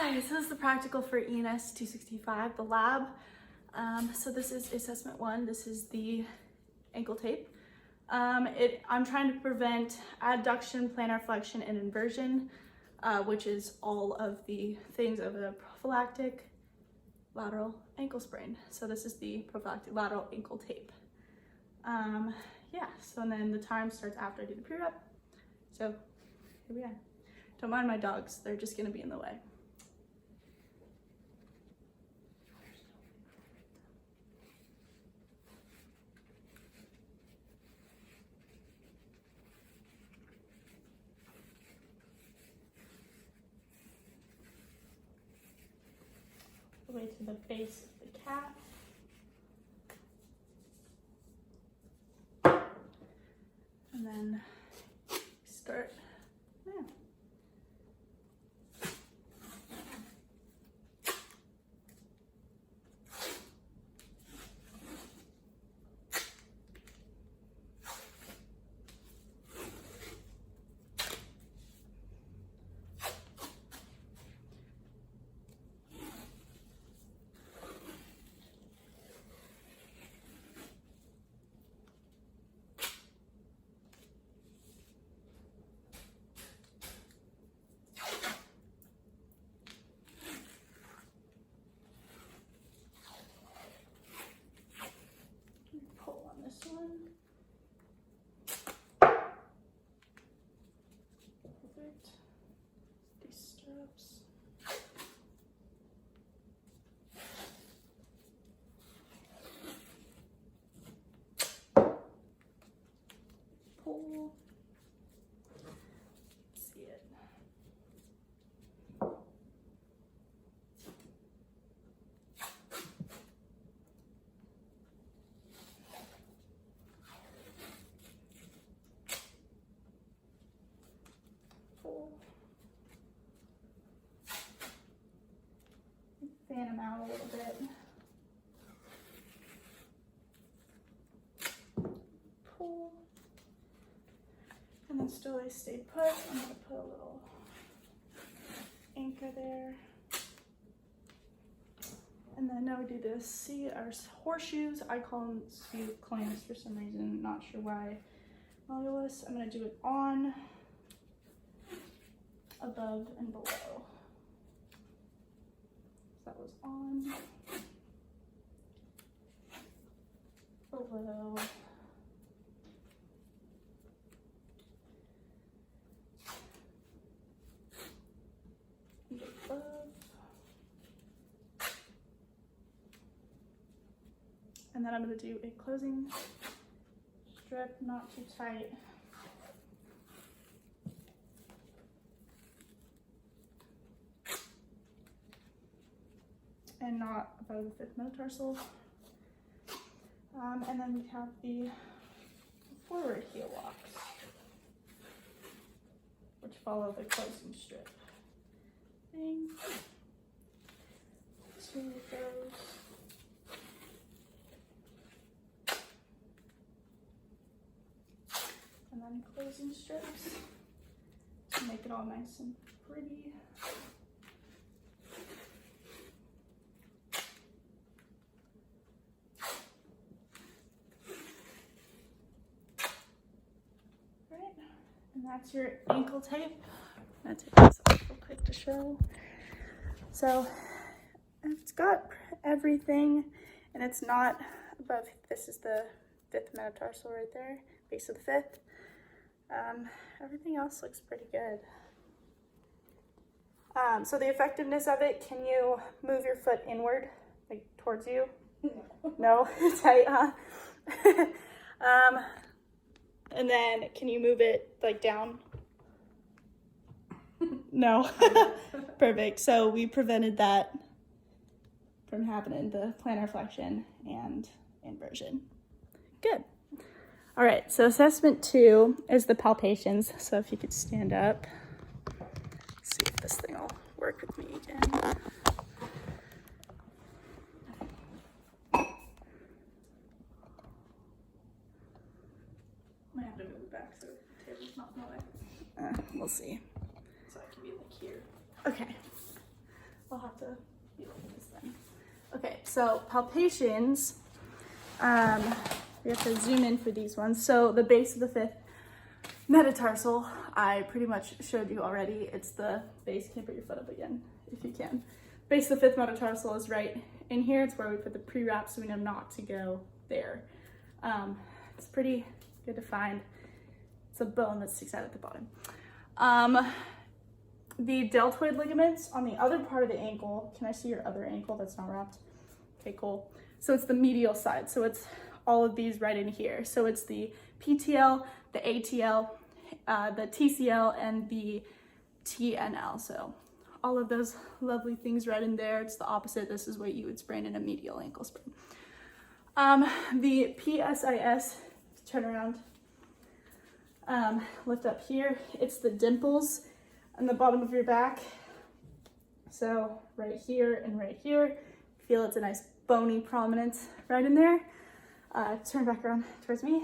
Hi, so this is the practical for ENS 265, the lab. So this is assessment 1. This is the ankle tape. I'm trying to prevent adduction, plantar flexion, and inversion, which is all of the things of a prophylactic lateral ankle sprain. So this is the prophylactic lateral ankle tape. Yeah, so and then the time starts after I do the pre-rep. So here we are. Don't mind my dogs, they're just gonna be in the way. The way to the base of the calf. And then start there. Pull on this one. Perfect. These straps. Pull. See it. Fan them out a little bit. Pull. And then still they stay put. I'm going to put a little anchor there. And then now we do this. See our horseshoes. I call them skew clamps for some reason. Not sure why. Malleolus. I'm going to do it on, above, and below. That was on, below, and above, and then I'm going to do a closing strip, not too tight. And not above the 5th metatarsal. And then we have the forward heel locks, which follow the closing strip. Thing. 2 of those. And then closing strips to make it all nice and pretty. And that's your ankle tape. I'm gonna take this off real quick to show. So it's got everything, and it's not above. This is the 5th metatarsal right there, base of the 5th. Everything else looks pretty good. So the effectiveness of it, can you move your foot inward, like towards you? No? Tight, huh? And then can you move it like down? No. Perfect. So we prevented that from happening, the plantar flexion and inversion. Good. All right, so assessment 2 is the palpations. So if you could stand up, see if this thing will work with me again. I have to move it back so the table's not in the way. We'll see. So I can be like here. Okay. I'll have to be like this then. Okay, so palpations, we have to zoom in for these ones. So the base of the fifth metatarsal, I pretty much showed you already. It's the base. You can put your foot up again if you can. Base of the fifth metatarsal is right in here. It's where we put the pre-wrap so we know not to go there. It's pretty good to find. It's a bone that sticks out at the bottom. The deltoid ligaments on the other part of the ankle. Can I see your other ankle that's not wrapped? Okay, cool. So it's the medial side. So it's all of these right in here. So it's the PTL, the ATL, the TCL, and the TNL. So all of those lovely things right in there. It's the opposite. This is what you would sprain in a medial ankle sprain. The PSIS, turn around, lift up here. It's the dimples on the bottom of your back. So right here and right here. Feel it's a nice bony prominence right in there. Turn back around towards me.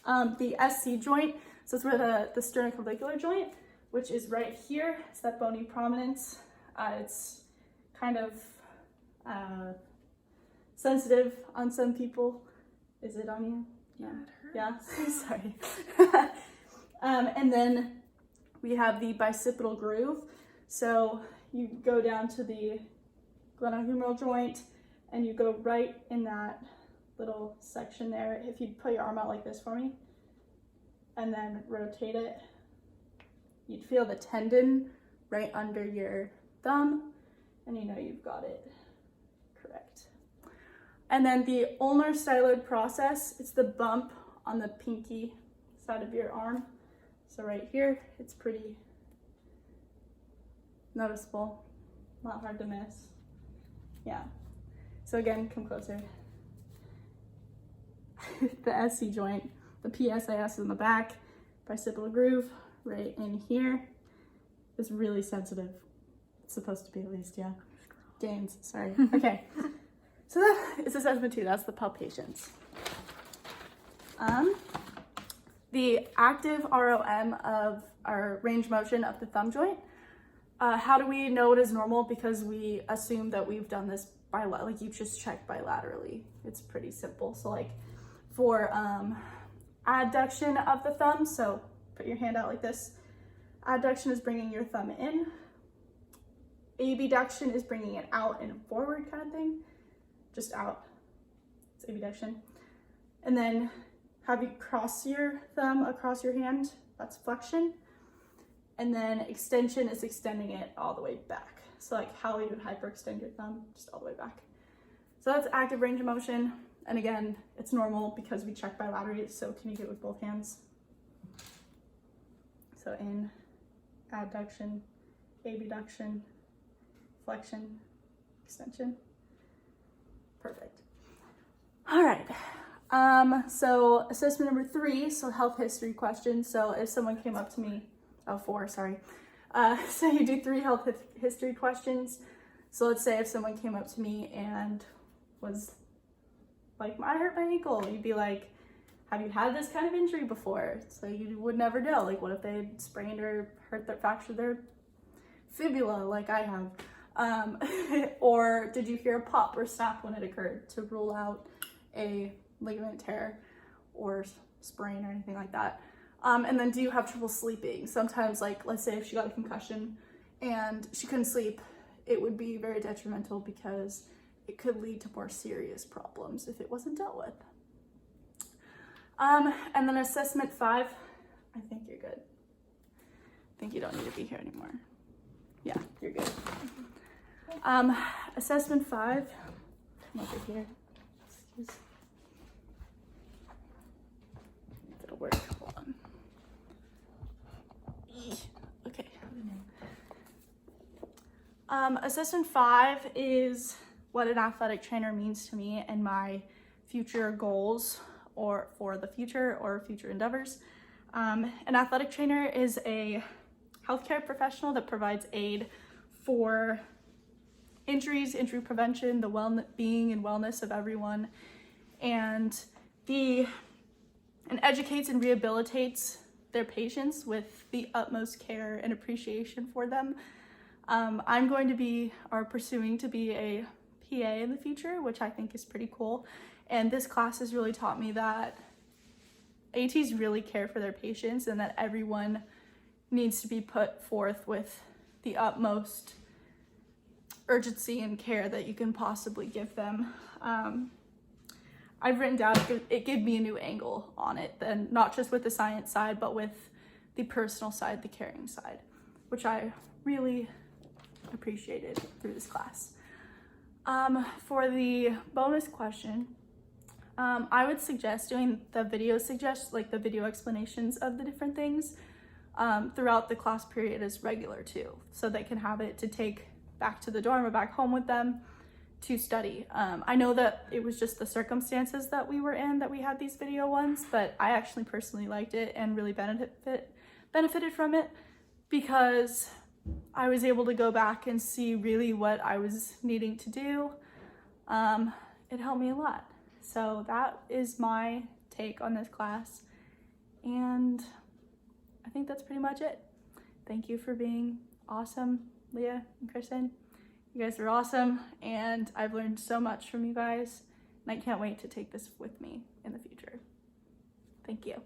The SC joint, so it's where the sternoclavicular joint, which is right here. It's that bony prominence. It's kind of sensitive on some people. Is it on you? Yeah, it hurts. Yeah, sorry. And then we have the bicipital groove. So you go down to the glenohumeral joint and you go right in that little section there. If you put your arm out like this for me and then rotate it, you'd feel the tendon right under your thumb and you know you've got it correct. And then the ulnar styloid process, it's the bump on the pinky side of your arm. So right here, it's pretty noticeable, not hard to miss. Yeah. So again, come closer. The SC joint, the PSIS is in the back, bicipital groove right in here. It's really sensitive. It's supposed to be at least, yeah. Gains, sorry. Okay. So that is assessment 2, that's the palpations. The active ROM of our range motion of the thumb joint. How do we know it is normal? Because we assume that we've done this like you just check bilaterally. It's pretty simple. So like for adduction of the thumb, so put your hand out like this. Adduction is bringing your thumb in. Abduction is bringing it out and forward kind of thing. Just out. It's abduction. And then have you cross your thumb across your hand. That's flexion. And then extension is extending it all the way back. So like how you would hyperextend your thumb, just all the way back. So that's active range of motion. And again, it's normal because we check bilaterally. So can you do it with both hands? So in, adduction, abduction, flexion, extension. Perfect. All right. So assessment number 3, so health history questions. So if someone came up to me, 4, sorry. So you do 3 health history questions. So let's say if someone came up to me and was like, I hurt my ankle, you'd be like, have you had this kind of injury before? So you would never know. Like what if they sprained or fractured their fibula like I have? Or did you hear a pop or snap when it occurred to rule out a ligament tear or sprain or anything like that? And then do you have trouble sleeping? Sometimes, like, let's say if she got a concussion and she couldn't sleep, it would be very detrimental because it could lead to more serious problems if it wasn't dealt with. And then assessment 5, I think you're good. I think you don't need to be here anymore. Yeah, you're good. Assessment 5, come over here. Excuse. If it'll work, hold on. Okay. Assessment 5 is what an athletic trainer means to me and my future goals or for the future or future endeavors. An athletic trainer is a healthcare professional that provides aid for injuries, injury prevention, the well-being and wellness of everyone, and educates and rehabilitates their patients with the utmost care and appreciation for them. I'm going to be, or pursuing to be, a PA in the future, which I think is pretty cool. And this class has really taught me that ATs really care for their patients and that everyone needs to be put forth with the utmost urgency and care that you can possibly give them. I've written down, it gave me a new angle on it, then not just with the science side, but with the personal side, the caring side, which I really appreciated through this class. For the bonus question, I would suggest doing the video the video explanations of the different things throughout the class period as regular too, so they can have it to take back to the dorm or back home with them to study. I know that it was just the circumstances that we were in that we had these video ones, but I actually personally liked it and really benefited from it because I was able to go back and see really what I was needing to do. It helped me a lot. So that is my take on this class, and I think that's pretty much it. Thank you for being awesome, Leah and Kristen. You guys are awesome, and I've learned so much from you guys, and I can't wait to take this with me in the future. Thank you.